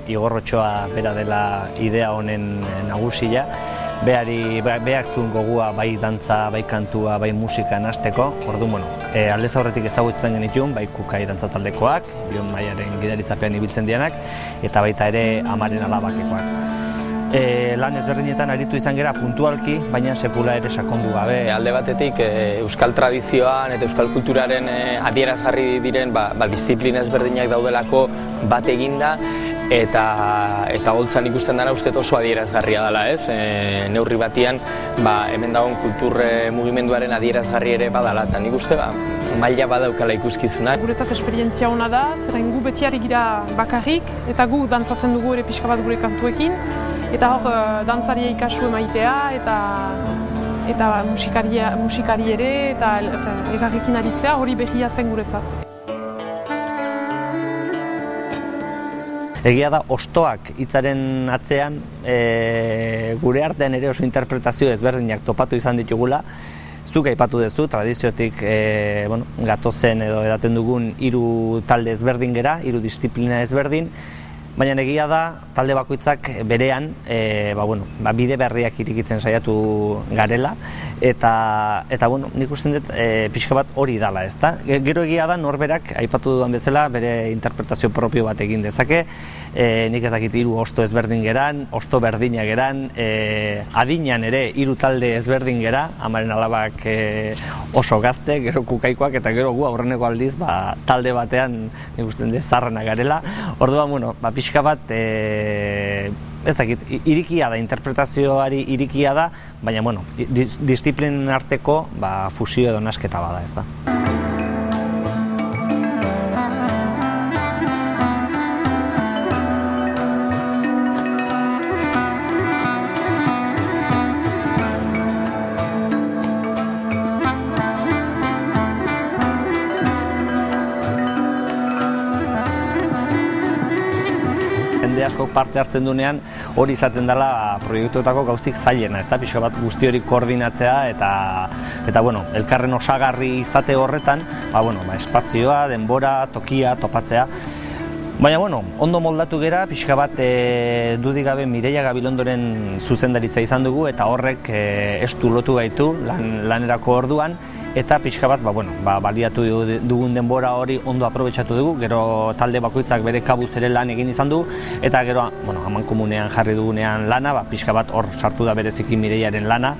Igor Otxoa bera dela idea honen nagusia. Beak zuen gogua bai dantza, bai kantua, bai musika nahasteko. Orduan, aldez aurretik ezagutzen genituen, bai Kukai dantza taldekoak, Bion Maiaren gidaritzapean ibiltzen dianak, eta baita ere Amaren Alabakekoak. Lan ezberdinetan aritu izan gera puntualki, baina sekula ere sakondu gabe. Alde batetik euskal tradizioan eta euskal kulturaren adierazgarri diren disiplina ezberdinak daudelako bat eginda, eta holtzan ikusten dara uste oso adierazgarria dela, ez? Neurri batian hemen dagoen kultur mugimenduaren adierazgarri ere badala, eta nik uste maila badaukala ikuskizuna. Guretzat esperientzia hona da, zeren gu beti ari gira bakarrik, eta gu dantzatzen dugu ere pixka bat gure kantuekin, eta hor dantzaria ikasu emaitea, eta musikari ere, eta elkarrekin aritzea hori behia zen guretzat. Egia da, ostoak hitzaren atzean gure artean ere oso interpretazio ezberdinak topatu izan ditugula. Zuk aipatu duzu, tradiziotik gatozen edo edaten dugun 3 talde ezberdin gera, 3 disiplina ezberdin, baina egia da, talde bakoitzak berean bide berriak irikitzen saiatu garela, eta nik usten dut pixka bat hori dala, ezta? Gero egia da, norberak, aipatu dudan bezala, bere interpretazio propio bat egin dezake, nik ez dakit 3 osto ezberdin geran, osto berdina geran, adinean ere 3 talde ezberdin gera, Amaren Alabak oso gazte, gero Kukaikoak, eta gero gu aurreneko aldiz talde batean, nik usten dut, zarrana garela. Orduan, pixka bat, ez dakit, irikia da, interpretazioari irikia da, baina, disiplinen arteko fusio edo nasketa bada, ez da. Jende askok parte hartzen duenean hori izaten dela proiektuetako gauzik zailena, ez da, pixka bat guzti hori koordinatzea eta elkarren osagarri izate horretan, espazioa, denbora, tokia, topatzea. Baina, ondo moldatu gera, pixka bat dudik gabe Mireia Gabilondoren zuzendaritza izan dugu eta horrek estu lotu gaitu lanerako orduan, eta pixka bat baliatu dugun denbora hori ondo aprobetxatu dugu, gero talde bakoitzak bere kabuz ere lan egin izan du, eta gero amankomunean jarri dugunean lana, pixka bat hor sartu da bereziki Mireiaren lana,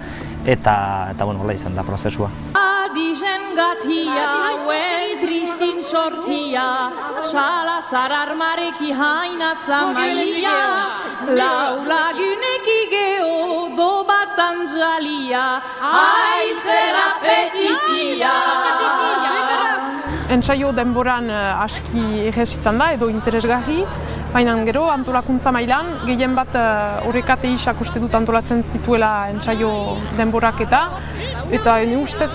eta hola izan da prozesua. Adizen gatia, uen tristin sortia, salazar armareki hainatza maia, laulagunek igeo dobatan jalia, aitzera petitia. Entsaio denboran aski errez izan da edo interesgarri, baina gero antolakuntza mailan, gehien bat horrekate isak uste dut antolatzen zituela entsaio denborak eta ni ustez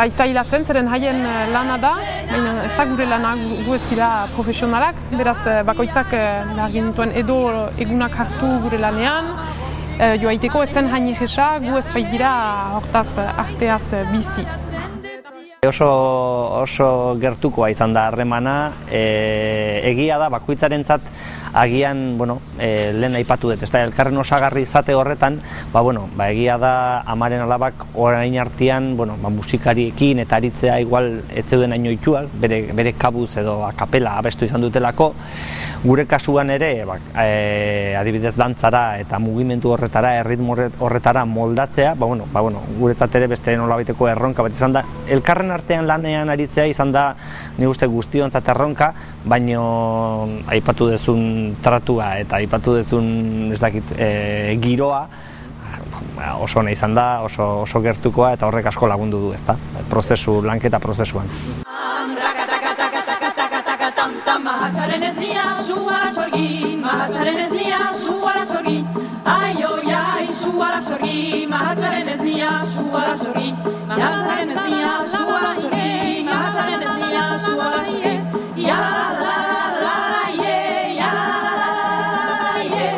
izaila zen, zeren haien lana da, baina ez da gure lana, gu ezkila profesionalak, beraz bakoitzak behar genituen edo egunak hartu gure lanean, joaiteko etzen hain egesa, gu ez baigira hortaz arteaz bizi. Oso gertukoa izan da harremana, egia da bakoitzarentzat agian, lehen aipatu dut, elkarren osagarri izate horretan, egia da Amaren Alabak orain artean, musikariekin eta aritzea igual ez zeuden haino itual, bere kabuz edo akapela abestu izan dutelako. Gure kasuan ere, adibidez dantzara eta mugimendu horretara, erritmo horretara moldatzea, guretzat ere beste nolabaiteko erronka bat izan da. Elkarren artean lanean aritzea izan da, nik uste guztiontzat erronka, baino aipatu dezun tratua eta aipatu dezun giroa oso ona izan da, oso gertukoa eta horrek asko lagundu du, ezta? Lanketa prozesuan. Mahatxaren ez nia, suara sorgin, mahatxaren ez nia, suara sorgin. Ai, oi, ai, suara sorgin, mahatxaren ez nia, suara sorgin. Mahatxaren ez nia, suara sorgin, mahatxaren ez nia, suara sorgin. Ya la la la la ye, ya la la la la ye.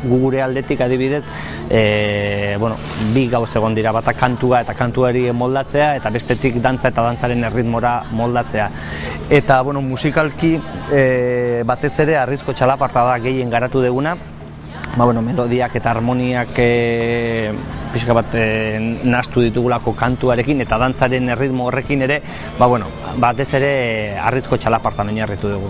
gure aldetik adibidez, bi gauz egon dira, bata kantua eta kantuari moldatzea, eta bestetik dantza eta dantzaren erritmora moldatzea. Eta musikalki batez ere Harrizko Txalaparta da gehien garatu duguna, melodiak eta harmoniak pixka bat nahastu ditugulako kantuarekin eta dantzaren erritmo horrekin ere, batez ere Harrizko Txalapartan oinarritu dugu.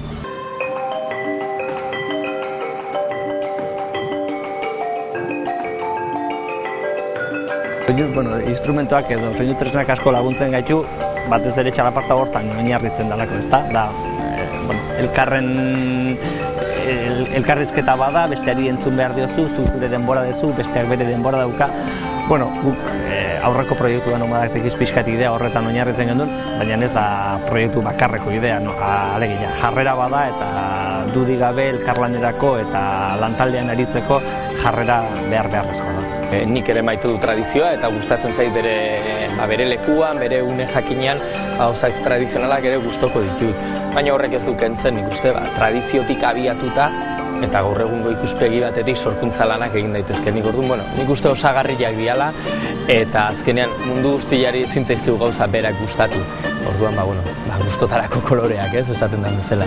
Instrumentoak edo soinu tresnak asko laguntzen gaitu, batez ere txalaparta hortan oinarritzen dalako, ezta? Elkarrizketa bada, besteari entzun behar diozu, zure denbora duzu, besteak bere denbora dauka. Guk aurreko proiektu Nomadak Tekiz pixkat idea horretan oinarritzen gendun, baina ez da proiektu bakarreko idea, alegia, jarrera bada eta dudik gabe elkarlanerako eta lantaldean aritzeko jarrera beharrezkoa da. Nik ere maite du tradizioa eta gustatzen zait bere lekuan, bere une jakinean, gauzak tradizionalak ere gustoko ditut. Baina horrek ez du kentzen, nik uste, tradiziotik abiatuta eta gaur egungo ikuspegi batetik sorkuntza lanak egin daitezke. Nik uste osagarriak diala eta azkenean mundu guztiari ezin zaizkigu gauza berak gustatu. Orduan, gustotarako koloreak, esaten den bezala.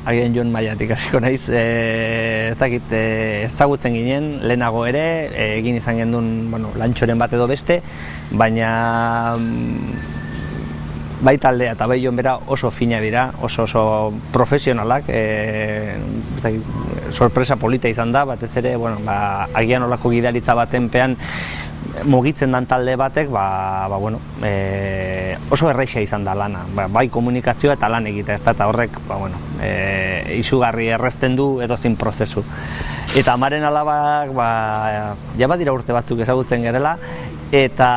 Agian Jon Maiatik hasiko naiz, ezagutzen ginen, lehenago ere, egin izan gendun lantxoren bat edo beste, baina bai taldea eta bai Jon bera oso fina dira, oso profesionalak, sorpresa polita izan da, batez ere, agian olako gidaritza batenpean mugitzen dan talde batek, oso erraixa izan da lana, bai komunikazioa eta lan egitea, eta horrek, izugarri errezten du edozein prozesu. Eta amaren alabak, ja badira urte batzuk ezagutzen gerela, eta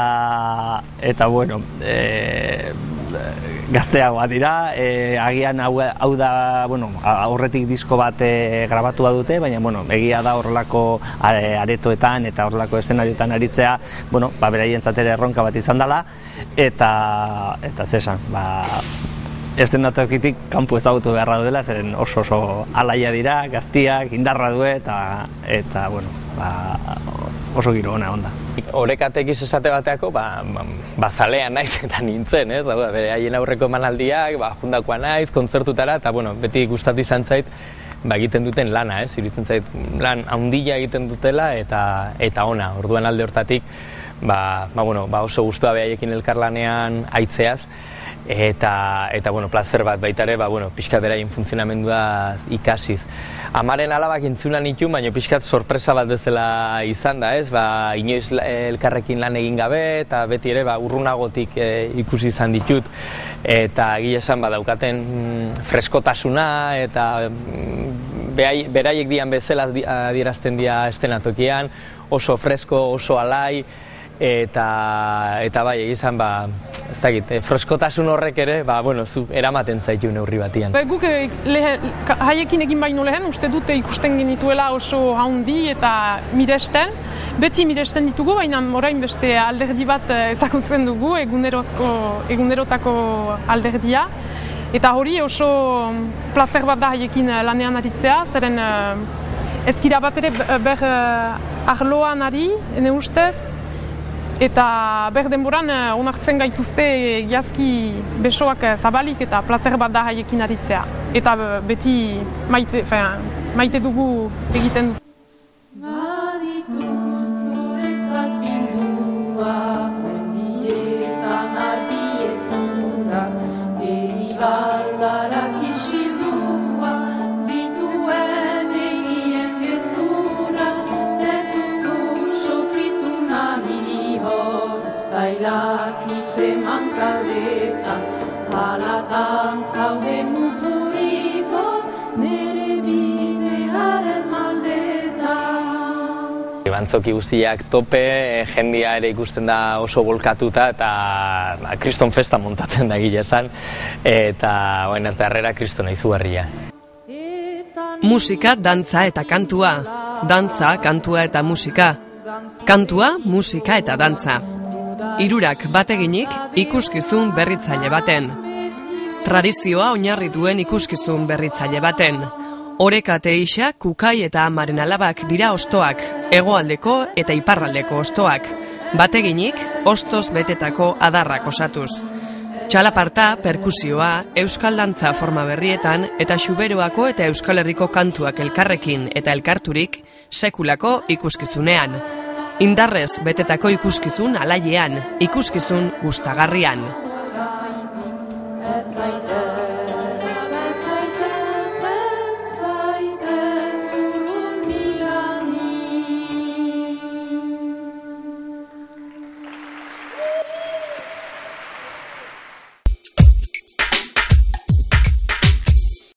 gazteagoa dira, agian hau da, aurretik disko bat grabatua dute, baina egia da horrelako aretoetan eta horrelako eszenarioetan aritzea, beraientzat ere erronka bat izan dela, eta zesan, eszenatokitik kanpo ezagutu beharra duela, zeren oso alaia dira, gaztiak, indarra du eta oso giro ona onda. Orekatekiz esate bateako, zalea naiz eta nintzen, bere haien aurreko emanaldiak, jundakoa naiz, kontzertutara, eta beti gustatu izan zait, egiten duten lana, iruditzen zait, lan handia egiten dutela eta ona. Orduan alde hortatik, oso gustua behaiekin elkarlanean aitzeaz, eta plazer bat baita ere, pixkat beraien funtzionamendua ikasiz. Amaren alabak entzunan itun, baina pixkat sorpresa bat bezala izan da, inoiz elkarrekin lan egin gabe, eta beti ere urrunagotik ikusi izan ditut, eta egia esan badaukaten freskotasuna, eta beraiek dian bezala adierazten dira eszenatokian, oso fresko, oso alai, eta bai, egizan, ez dakit, freskotasun horrek ere, eramaten zaitu neurri batian. Guk haiekin egin baino lehen, uste dute ikusten genituela oso haundi eta miresten. Beti miresten ditugu, baina orain beste alderdi bat ezagutzen dugu, egunerotako alderdia. Eta hori oso plazer bat da haiekin lanean aritzea, zeren ezkira bat ere ber arloan ari, ene ustez, eta ber denboran onartzen gaituzte egiazki besoak zabalik eta plazer bat da haiekin aritzea. Eta beti maite dugu egiten dut. Baditu zuretzat bildua, mendietan arbiezunak, eribaldarak isildua, dituen egien gezura, ez duzu sofritu nahi hor, zailak hitzeman kaldetan, Alatan zaude muturiko, nere bidearen maldetan. Antzoki guztiak tope, jendia ere ikusten da oso bolkatuta eta kriston festa montatzen da gile esan, eta harrera kristona izugarria. Musika, dantza eta kantua. Dantza, kantua eta musika. Kantua, musika eta dantza. Hirurak bateginik ikuskizun berritzaile baten. Tradizioa oinarri duen ikuskizun berritzaile baten. Oreka Teixa, Kukai eta Amaren alabak dira ostoak, hegoaldeko eta iparraldeko ostoak. Bateginik, ostoz betetako adarrak osatuz. Txalaparta, perkusioa, euskal dantza forma berrietan eta Xuberoako eta Euskal Herriko kantuak elkarrekin eta elkarturik sekulako ikuskizunean. Indarrez betetako ikuskizun alaiean, ikuskizun gustagarrian.